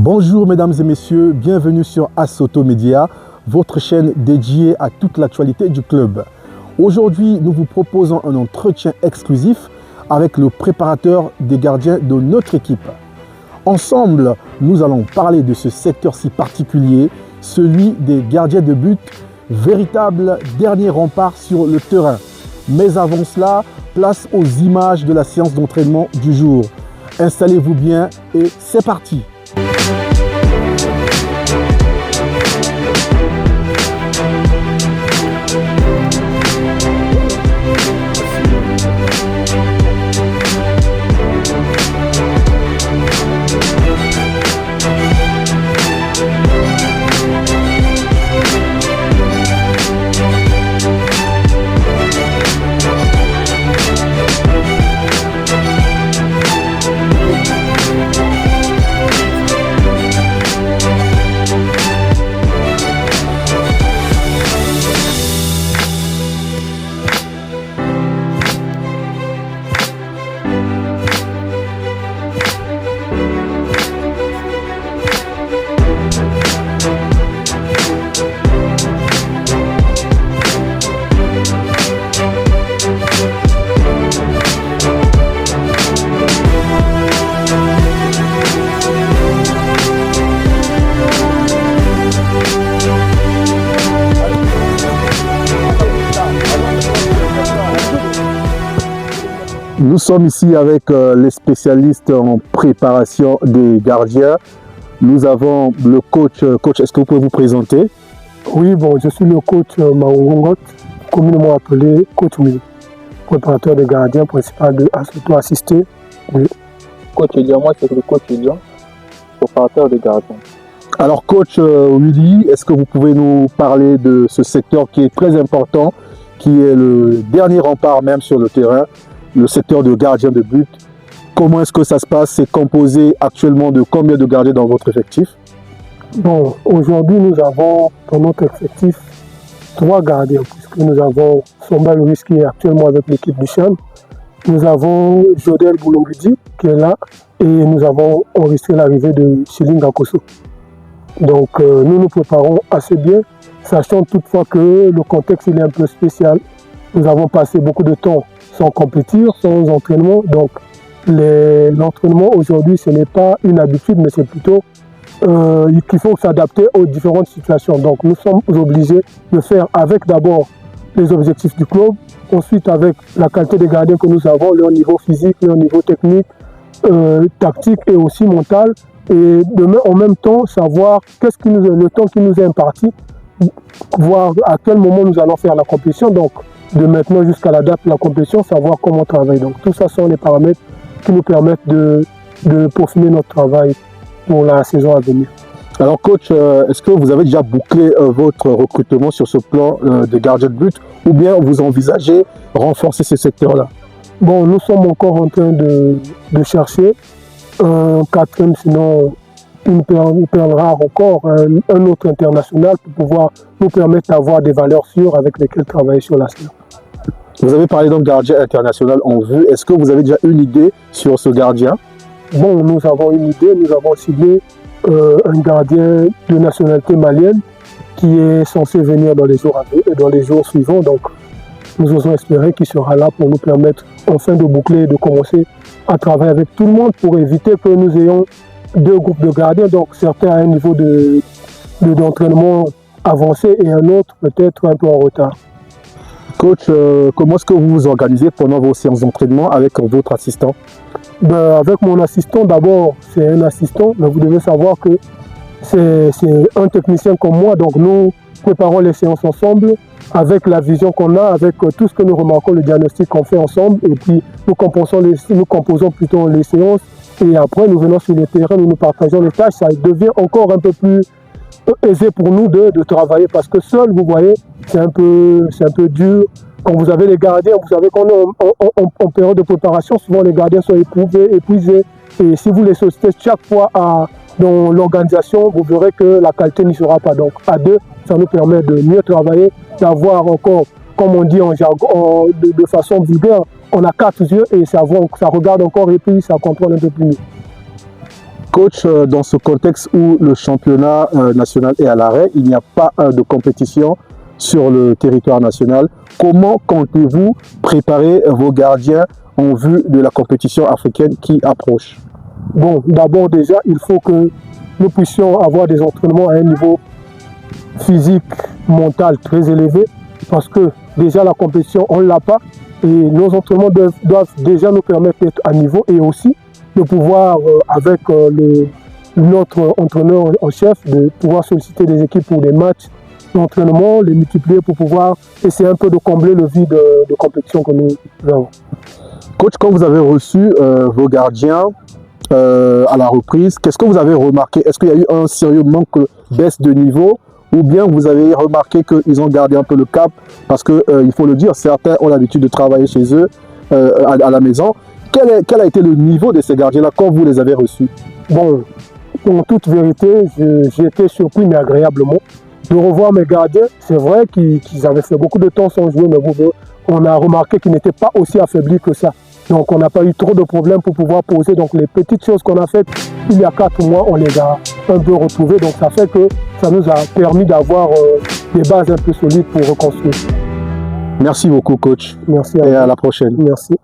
Bonjour mesdames et messieurs, bienvenue sur Asoto Media, votre chaîne dédiée à toute l'actualité du club. Aujourd'hui, nous vous proposons un entretien exclusif avec le préparateur des gardiens de notre équipe. Ensemble, nous allons parler de ce secteur si particulier, celui des gardiens de but, véritable dernier rempart sur le terrain. Mais avant cela, place aux images de la séance d'entraînement du jour. Installez-vous bien et c'est parti! Nous sommes ici avec les spécialistes en préparation des gardiens. Nous avons le coach. Coach, est-ce que vous pouvez vous présenter? Oui, bon, je suis le coach Maungongot, communément appelé coach Mili, préparateur des gardiens principal de Asoto Assisté. Oui. Coach Elian, moi c'est le coach Elian, préparateur des gardiens. Alors coach Willy, est-ce que vous pouvez nous parler de ce secteur qui est très important, qui est le dernier rempart même sur le terrain, le secteur de gardien de but? Comment est-ce que ça se passe? C'est composé actuellement de combien de gardiens dans votre effectif? Bon, aujourd'hui nous avons dans notre effectif 3 gardiens, puisque nous avons Somba Louis qui est actuellement avec l'équipe du Cham. Nous avons Jodel Boulongidi qui est là et nous avons enregistré l'arrivée de Chilinga Koso. Donc nous nous préparons assez bien, sachant toutefois que le contexte il est un peu spécial. Nous avons passé beaucoup de temps sans compétir, sans entraînement. Donc l'entraînement aujourd'hui, ce n'est pas une habitude, mais c'est plutôt qu'il faut s'adapter aux différentes situations. Donc nous sommes obligés de faire avec d'abord les objectifs du club, ensuite avec la qualité des gardiens que nous avons, leur niveau physique, leur niveau technique, tactique et aussi mental. Et en même temps, savoir le temps qui nous est imparti, voir à quel moment nous allons faire la compétition. Donc de maintenant jusqu'à la date de la compétition, savoir comment travailler. Donc tout ça sont les paramètres qui nous permettent de peaufiner notre travail pour la saison à venir. Alors coach, est-ce que vous avez déjà bouclé votre recrutement sur ce plan de gardien de but ou bien vous envisagez renforcer ce secteur-là? Bon, nous sommes encore en train de chercher un quatrième, sinon une perle rare encore, un autre international pour pouvoir nous permettre d'avoir des valeurs sûres avec lesquelles travailler sur la saison. Vous avez parlé d'un gardien international en vue. Est-ce que vous avez déjà une idée sur ce gardien? Bon, nous avons une idée. Nous avons ciblé un gardien de nationalité malienne qui est censé venir dans les jours suivants. Donc, nous osons espérer qu'il sera là pour nous permettre enfin de boucler et de commencer à travailler avec tout le monde pour éviter que nous ayons 2 groupes de gardiens. Donc, certains à un niveau d'entraînement avancé et un autre peut-être un peu en retard. Coach, comment est-ce que vous vous organisez pendant vos séances d'entraînement avec votre assistant? Avec mon assistant, d'abord, c'est un assistant, mais vous devez savoir que c'est un technicien comme moi, donc nous préparons les séances ensemble avec la vision qu'on a, avec tout ce que nous remarquons, le diagnostic qu'on fait ensemble, et puis nous composons plutôt les séances, et après nous venons sur le terrain, nous partageons les tâches, ça devient encore un peu plus aisé pour nous de travailler, parce que seul, vous voyez, c'est un peu dur. Quand vous avez les gardiens, vous savez qu'on est en période de préparation, souvent les gardiens sont épuisés. Et si vous les sollicitez chaque fois dans l'organisation, vous verrez que la qualité n'y sera pas. Donc à 2, ça nous permet de mieux travailler, d'avoir encore, comme on dit en jargon, de façon vulgaire, on a 4 yeux et ça regarde encore et puis ça contrôle un peu plus mieux. Coach, dans ce contexte où le championnat national est à l'arrêt, il n'y a pas de compétition sur le territoire national, comment comptez-vous préparer vos gardiens en vue de la compétition africaine qui approche? Bon, d'abord déjà, il faut que nous puissions avoir des entraînements à un niveau physique, mental très élevé, parce que déjà la compétition, on ne l'a pas, et nos entraînements doivent déjà nous permettre d'être à niveau, et aussi de pouvoir, avec notre entraîneur en chef, de pouvoir solliciter des équipes pour des matchs d'entraînement, les multiplier pour pouvoir essayer un peu de combler le vide de compétition que nous avons. Coach, quand vous avez reçu vos gardiens à la reprise, qu'est-ce que vous avez remarqué? Est-ce qu'il y a eu un sérieux manque de baisse de niveau, ou bien vous avez remarqué qu'ils ont gardé un peu le cap? Parce que il faut le dire, certains ont l'habitude de travailler chez eux à la maison. Quel a été le niveau de ces gardiens-là quand vous les avez reçus? Bon, en toute vérité, j'ai été surpris, mais agréablement, de revoir mes gardiens. C'est vrai qu'ils avaient fait beaucoup de temps sans jouer, mais on a remarqué qu'ils n'étaient pas aussi affaiblis que ça. Donc on n'a pas eu trop de problèmes pour pouvoir poser. Donc les petites choses qu'on a faites il y a 4 mois, on les a un peu retrouvées. Donc ça fait que ça nous a permis d'avoir des bases un peu solides pour reconstruire. Merci beaucoup, coach. Merci et à la prochaine. Merci.